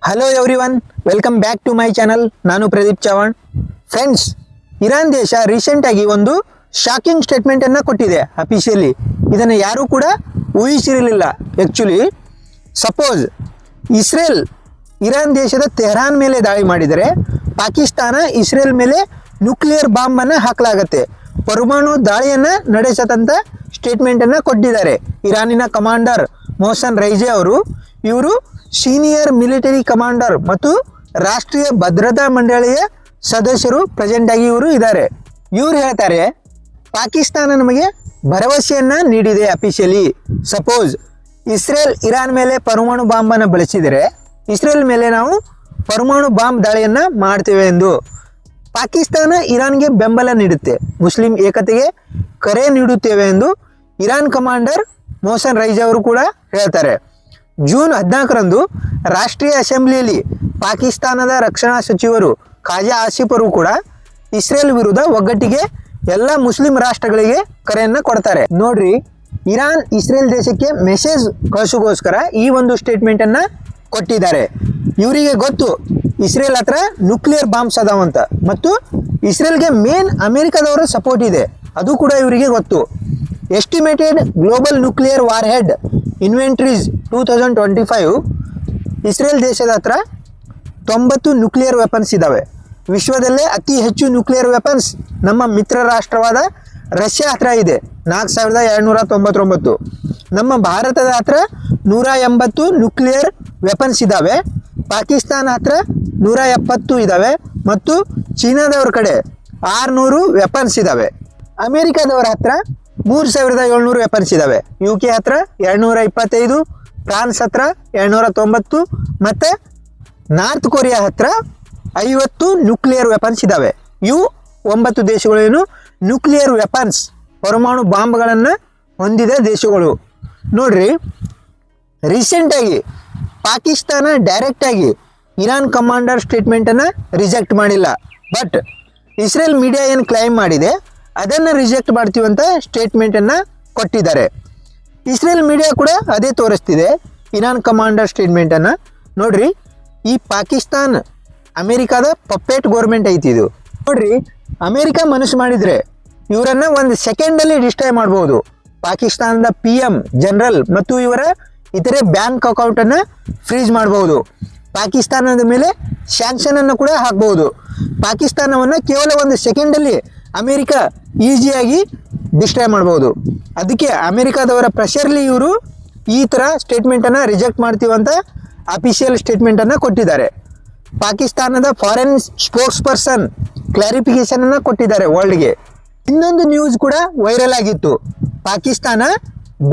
Hello everyone, welcome back to my channel. ನಾನು Pradeep Chavan. Friends, Iran ದೇಶ recent ಆಗಿ ಒಂದು ಶಾಕಿಂಗ್ ಸ್ಟೇಟ್ಮೆಂಟ್ ಅನ್ನು ಕೊಟ್ಟಿದೆ ಅಫಿಷಿಯಲಿ. ಇದನ್ನು ಯಾರೂ ಕೂಡ ಊಹಿಸಿರಲಿಲ್ಲ. ಆ್ಯಕ್ಚುಲಿ ಸಪೋಸ್ ಇಸ್ರೇಲ್ ಇರಾನ್ ದೇಶದ ತೆಹರಾನ್ ಮೇಲೆ ದಾಳಿ ಮಾಡಿದರೆ ಪಾಕಿಸ್ತಾನ ಇಸ್ರೇಲ್ ಮೇಲೆ ನ್ಯೂಕ್ಲಿಯರ್ ಬಾಂಬನ್ನು ಹಾಕಲಾಗತ್ತೆ, ಪರಮಾಣು ದಾಳಿಯನ್ನು ನಡೆಸತಂತ ಸ್ಟೇಟ್ಮೆಂಟನ್ನು ಕೊಟ್ಟಿದ್ದಾರೆ ಇರಾನಿನ ಕಮಾಂಡರ್ ಮೊಹಸನ್ ರೈಜೆ ಅವರು. ಇವರು ಸೀನಿಯರ್ ಮಿಲಿಟರಿ ಕಮಾಂಡರ್ ಮತ್ತು ರಾಷ್ಟ್ರೀಯ ಭದ್ರತಾ ಮಂಡಳಿಯ ಸದಸ್ಯರು ಪ್ರೆಸೆಂಟ್ ಆಗಿ ಇವರು ಇದ್ದಾರೆ. ಇವರು ಹೇಳ್ತಾರೆ, ಪಾಕಿಸ್ತಾನ ನಮಗೆ ಭರವಸೆಯನ್ನು ನೀಡಿದೆ ಅಫಿಷಿಯಲಿ. ಸಪೋಸ್ ಇಸ್ರೇಲ್ ಇರಾನ್ ಮೇಲೆ ಪರಮಾಣು ಬಾಂಬನ್ನು ಬಳಸಿದರೆ ಇಸ್ರೇಲ್ ಮೇಲೆ ನಾವು ಪರಮಾಣು ಬಾಂಬ್ ದಾಳಿಯನ್ನು ಮಾಡ್ತೇವೆ ಎಂದು ಪಾಕಿಸ್ತಾನ ಇರಾನ್ಗೆ ಬೆಂಬಲ ನೀಡುತ್ತೆ, ಮುಸ್ಲಿಂ ಏಕತೆಗೆ ಕರೆ ನೀಡುತ್ತೇವೆ ಎಂದು ಇರಾನ್ ಕಮಾಂಡರ್ ಮೊಹಸನ್ ರೈಜೆ ಅವರು ಕೂಡ ಹೇಳ್ತಾರೆ. ಜೂನ್ 14ರಂದು ರಾಷ್ಟ್ರೀಯ ಅಸೆಂಬ್ಲಿಯಲ್ಲಿ ಪಾಕಿಸ್ತಾನದ ರಕ್ಷಣಾ ಸಚಿವರು ಖಾಜಾ ಆಸಿಫ್ ಅವರು ಕೂಡ ಇಸ್ರೇಲ್ ವಿರುದ್ಧ ಒಗ್ಗಟ್ಟಿಗೆ ಎಲ್ಲ ಮುಸ್ಲಿಂ ರಾಷ್ಟ್ರಗಳಿಗೆ ಕರೆಯನ್ನು ಕೊಡ್ತಾರೆ. ನೋಡ್ರಿ, ಇರಾನ್ ಇಸ್ರೇಲ್ ದೇಶಕ್ಕೆ ಮೆಸೇಜ್ ಕಳಿಸೋಗೋಸ್ಕರ ಈ ಒಂದು ಸ್ಟೇಟ್ಮೆಂಟನ್ನು ಕೊಟ್ಟಿದ್ದಾರೆ. ಇವರಿಗೆ ಗೊತ್ತು ಇಸ್ರೇಲ್ ಹತ್ರ ನ್ಯೂಕ್ಲಿಯರ್ ಬಾಂಬ್ಸ್ ಅದಾವಂತ ಮತ್ತು ಇಸ್ರೇಲ್ಗೆ ಮೇನ್ ಅಮೆರಿಕದವರ ಸಪೋರ್ಟ್ ಇದೆ, ಅದು ಕೂಡ ಇವರಿಗೆ ಗೊತ್ತು. Estimated global nuclear war head inventories 2025 Israel ದೇಶದ ಹತ್ರ 90 ನ್ಯೂಕ್ಲಿಯರ್ ವೆಪನ್ಸ್ ಇದ್ದಾವೆ. ವಿಶ್ವದಲ್ಲೇ ಅತಿ ಹೆಚ್ಚು ನ್ಯೂಕ್ಲಿಯರ್ ವೆಪನ್ಸ್ ನಮ್ಮ ಮಿತ್ರ ರಾಷ್ಟ್ರವಾದ ರಷ್ಯಾ ಹತ್ರ ಇದೆ, 4299. ನಮ್ಮ ಭಾರತದ ಹತ್ರ 180 ನ್ಯೂಕ್ಲಿಯರ್ ವೆಪನ್ಸ್ ಇದ್ದಾವೆ. ಪಾಕಿಸ್ತಾನ ಹತ್ರ 170 ಇದ್ದಾವೆ ಮತ್ತು ಚೀನಾದವ್ರ ಕಡೆ 600 ವೆಪನ್ಸ್ ಇದ್ದಾವೆ. ಅಮೇರಿಕಾದವರ ಹತ್ರ 3700 ವೆಪನ್ಸ್ ಇದ್ದಾವೆ. UK ಹತ್ರ 225, ಫ್ರಾನ್ಸ್ ಹತ್ರ 290 ಮತ್ತು ನಾರ್ತ್ ಕೊರಿಯಾ ಹತ್ರ 50 ನ್ಯೂಕ್ಲಿಯರ್ ವೆಪನ್ಸ್ ಇದ್ದಾವೆ. ಇವು 9 ದೇಶಗಳೇನು ನ್ಯೂಕ್ಲಿಯರ್ ವೆಪನ್ಸ್ ಪರಮಾಣು ಬಾಂಬ್ಗಳನ್ನು ಹೊಂದಿದ ದೇಶಗಳು. ನೋಡ್ರಿ, ರೀಸೆಂಟಾಗಿ ಪಾಕಿಸ್ತಾನ ಡೈರೆಕ್ಟಾಗಿ ಇರಾನ್ ಕಮಾಂಡರ್ ಸ್ಟೇಟ್ಮೆಂಟನ್ನು ರಿಜೆಕ್ಟ್ ಮಾಡಿಲ್ಲ, ಬಟ್ ಇಸ್ರೇಲ್ ಮೀಡಿಯಾ ಏನು ಕ್ಲೈಮ್ ಮಾಡಿದೆ ಅದನ್ನು ರಿಜೆಕ್ಟ್ ಮಾಡ್ತೀವಂತ ಸ್ಟೇಟ್ಮೆಂಟನ್ನು ಕೊಟ್ಟಿದ್ದಾರೆ. ಇಸ್ರೇಲ್ ಮೀಡಿಯಾ ಕೂಡ ಅದೇ ತೋರಿಸ್ತಿದೆ ಇರಾನ್ ಕಮಾಂಡರ್ ಸ್ಟೇಟ್ಮೆಂಟನ್ನು. ನೋಡ್ರಿ, ಈ ಪಾಕಿಸ್ತಾನ ಅಮೇರಿಕಾದ ಪಪ್ಪೆಟ್ ಗೋರ್ಮೆಂಟ್ ಐತಿ ಇದು. ನೋಡ್ರಿ, ಅಮೇರಿಕಾ ಮನಸ್ಸು ಮಾಡಿದರೆ ಇವರನ್ನು ಒಂದು ಸೆಕೆಂಡಲ್ಲಿ ಡಿಸ್ಟ್ರಾಯ್ ಮಾಡ್ಬೋದು. ಪಾಕಿಸ್ತಾನದ PM ಜನರಲ್ ಮತ್ತು ಇವರ ಇತರೆ ಬ್ಯಾಂಕ್ ಅಕೌಂಟನ್ನು ಫ್ರೀಜ್ ಮಾಡ್ಬೋದು. ಪಾಕಿಸ್ತಾನದ ಮೇಲೆ ಸ್ಯಾಂಕ್ಷನನ್ನು ಕೂಡ ಹಾಕ್ಬೋದು. ಪಾಕಿಸ್ತಾನವನ್ನು ಕೇವಲ ಒಂದು ಸೆಕೆಂಡಲ್ಲಿ ಅಮೇರಿಕಾ ಈಸಿಯಾಗಿ ಡಿಸ್ಟ್ರಾಯ್ ಮಾಡ್ಬೋದು. ಅದಕ್ಕೆ ಅಮೇರಿಕಾದವರ ಪ್ರೆಷರ್ಲಿ ಇವರು ಈ ಥರ ಸ್ಟೇಟ್ಮೆಂಟನ್ನು ರಿಜೆಕ್ಟ್ ಮಾಡ್ತೀವಂತ ಅಫಿಷಿಯಲ್ ಸ್ಟೇಟ್ಮೆಂಟನ್ನು ಕೊಟ್ಟಿದ್ದಾರೆ. ಪಾಕಿಸ್ತಾನದ ಫಾರಿನ್ ಸ್ಪೋಕ್ಸ್ ಪರ್ಸನ್ ಕ್ಲಾರಿಫಿಕೇಷನನ್ನು ಕೊಟ್ಟಿದ್ದಾರೆ ವರ್ಲ್ಡ್ಗೆ. ಇನ್ನೊಂದು ನ್ಯೂಸ್ ಕೂಡ ವೈರಲ್ ಆಗಿತ್ತು, ಪಾಕಿಸ್ತಾನ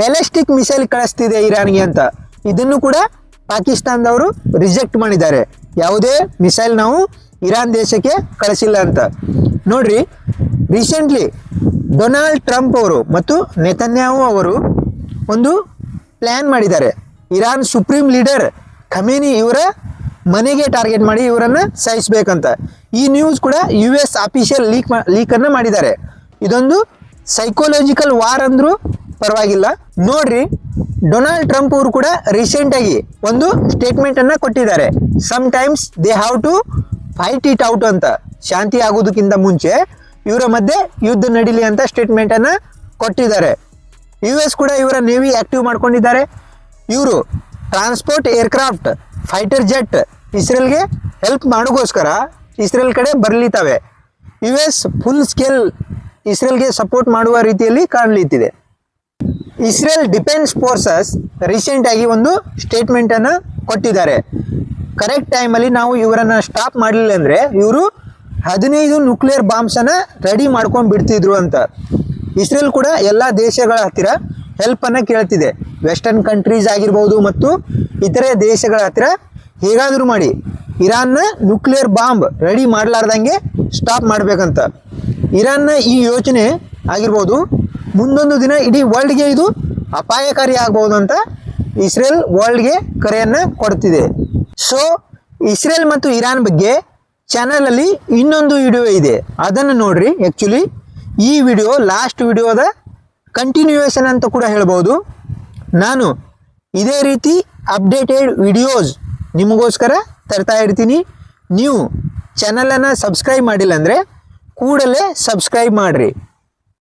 ಬ್ಯಾಲಿಸ್ಟಿಕ್ ಮಿಸೈಲ್ ಕಳಿಸ್ತಿದೆ ಇರಾನ್ಗೆ ಅಂತ. ಇದನ್ನು ಕೂಡ ಪಾಕಿಸ್ತಾನದವರು ರಿಜೆಕ್ಟ್ ಮಾಡಿದ್ದಾರೆ, ಯಾವುದೇ ಮಿಸೈಲ್ ನಾವು ಇರಾನ್ ದೇಶಕ್ಕೆ ಕಳಿಸಿಲ್ಲ ಅಂತ. ನೋಡ್ರಿ, ರೀಸೆಂಟ್ಲಿ ಡೊನಾಲ್ಡ್ ಟ್ರಂಪ್ ಅವರು ಮತ್ತು ನೆತನ್ಯಾಹು ಅವರು ಒಂದು ಪ್ಲ್ಯಾನ್ ಮಾಡಿದ್ದಾರೆ. ಇರಾನ್ ಸುಪ್ರೀಂ ಲೀಡರ್ ಖಮೇನಿ ಇವರ ಮನೆಗೆ ಟಾರ್ಗೆಟ್ ಮಾಡಿ ಇವರನ್ನು ಸಾಯಿಸಬೇಕಂತ. ಈ ನ್ಯೂಸ್ ಕೂಡ US ಅಫಿಷಿಯಲ್ ಲೀಕನ್ನು ಮಾಡಿದ್ದಾರೆ. ಇದೊಂದು ಸೈಕೋಲಾಜಿಕಲ್ ವಾರ್ ಅಂದರೂ ಪರವಾಗಿಲ್ಲ. ನೋಡ್ರಿ, ಡೊನಾಲ್ಡ್ ಟ್ರಂಪ್ ಅವರು ಕೂಡ ರೀಸೆಂಟಾಗಿ ಒಂದು ಸ್ಟೇಟ್ಮೆಂಟನ್ನು ಕೊಟ್ಟಿದ್ದಾರೆ. Sometimes they have to fight it out ಅಂತ. ಶಾಂತಿ ಆಗೋದಕ್ಕಿಂತ ಮುಂಚೆ ಇವರ ಮಧ್ಯೆ ಯುದ್ಧ ನಡೀಲಿ ಅಂತ ಸ್ಟೇಟ್ಮೆಂಟನ್ನು ಕೊಟ್ಟಿದ್ದಾರೆ. US ಕೂಡ ಇವರ ನೇವಿ ಆ್ಯಕ್ಟಿವ್ ಮಾಡ್ಕೊಂಡಿದ್ದಾರೆ. ಇವರು ಟ್ರಾನ್ಸ್ಪೋರ್ಟ್ ಏರ್ಕ್ರಾಫ್ಟ್ ಫೈಟರ್ ಜೆಟ್ ಇಸ್ರೇಲ್ಗೆ ಹೆಲ್ಪ್ ಮಾಡೋಕ್ಕೋಸ್ಕರ ಇಸ್ರೇಲ್ ಕಡೆ ಬರಲಿದ್ದಾವೆ. US ಫುಲ್ ಸ್ಕೇಲ್ ಇಸ್ರೇಲ್ಗೆ ಸಪೋರ್ಟ್ ಮಾಡುವ ರೀತಿಯಲ್ಲಿ ಕಾಣಲಿತ್ತಿದೆ. ಇಸ್ರೇಲ್ ಡಿಫೆನ್ಸ್ ಫೋರ್ಸಸ್ ರೀಸೆಂಟಾಗಿ ಒಂದು ಸ್ಟೇಟ್ಮೆಂಟನ್ನು ಕೊಟ್ಟಿದ್ದಾರೆ. ಕರೆಕ್ಟ್ ಟೈಮಲ್ಲಿ ನಾವು ಇವರನ್ನು ಸ್ಟಾಪ್ ಮಾಡಲಿಲ್ಲ ಅಂದರೆ ಇವರು 15 ನ್ಯೂಕ್ಲಿಯರ್ ಬಾಂಬ್ಸನ್ನು ರೆಡಿ ಮಾಡ್ಕೊಂಡು ಬಿಡ್ತಿದ್ರು ಅಂತ. ಇಸ್ರೇಲ್ ಕೂಡ ಎಲ್ಲ ದೇಶಗಳ ಹತ್ತಿರ ಹೆಲ್ಪನ್ನು ಕೇಳ್ತಿದೆ. ವೆಸ್ಟರ್ನ್ ಕಂಟ್ರೀಸ್ ಆಗಿರ್ಬೋದು ಮತ್ತು ಇತರೆ ದೇಶಗಳ ಹತ್ತಿರ ಹೇಗಾದರೂ ಮಾಡಿ ಇರಾನ್ನ ನ್ಯೂಕ್ಲಿಯರ್ ಬಾಂಬ್ ರೆಡಿ ಮಾಡಲಾರ್ದಂಗೆ ಸ್ಟಾಪ್ ಮಾಡಬೇಕಂತ. ಇರಾನ್ನ ಈ ಯೋಚನೆ ಆಗಿರ್ಬೋದು ಮುಂದೊಂದು ದಿನ ಇಡೀ ವರ್ಲ್ಡ್ಗೆ ಇದು ಅಪಾಯಕಾರಿ ಆಗ್ಬೋದು ಅಂತ ಇಸ್ರೇಲ್ ವರ್ಲ್ಡ್ಗೆ ಕರೆಯನ್ನು ಕೊಡ್ತಿದೆ. ಸೊ ಇಸ್ರೇಲ್ ಮತ್ತು ಇರಾನ್ ಬಗ್ಗೆ ಚಾನಲಲ್ಲಿ ಇನ್ನೊಂದು ವಿಡಿಯೋ ಇದೆ, ಅದನ್ನು ನೋಡ್ರಿ. ಆ್ಯಕ್ಚುಲಿ ಈ ವಿಡಿಯೋ ಲಾಸ್ಟ್ ವಿಡಿಯೋದ ಕಂಟಿನ್ಯೂಯೇಷನ್ ಅಂತ ಕೂಡ ಹೇಳ್ಬೋದು. ನಾನು ಇದೇ ರೀತಿ ಅಪ್ಡೇಟೆಡ್ ವಿಡಿಯೋಸ್ ನಿಮಗೋಸ್ಕರ ತರ್ತಾ ಇರ್ತೀನಿ. ನೀವು ಚಾನಲನ್ನು ಸಬ್ಸ್ಕ್ರೈಬ್ ಮಾಡಿಲ್ಲ ಅಂದರೆ ಕೂಡಲೇ ಸಬ್ಸ್ಕ್ರೈಬ್ ಮಾಡಿರಿ.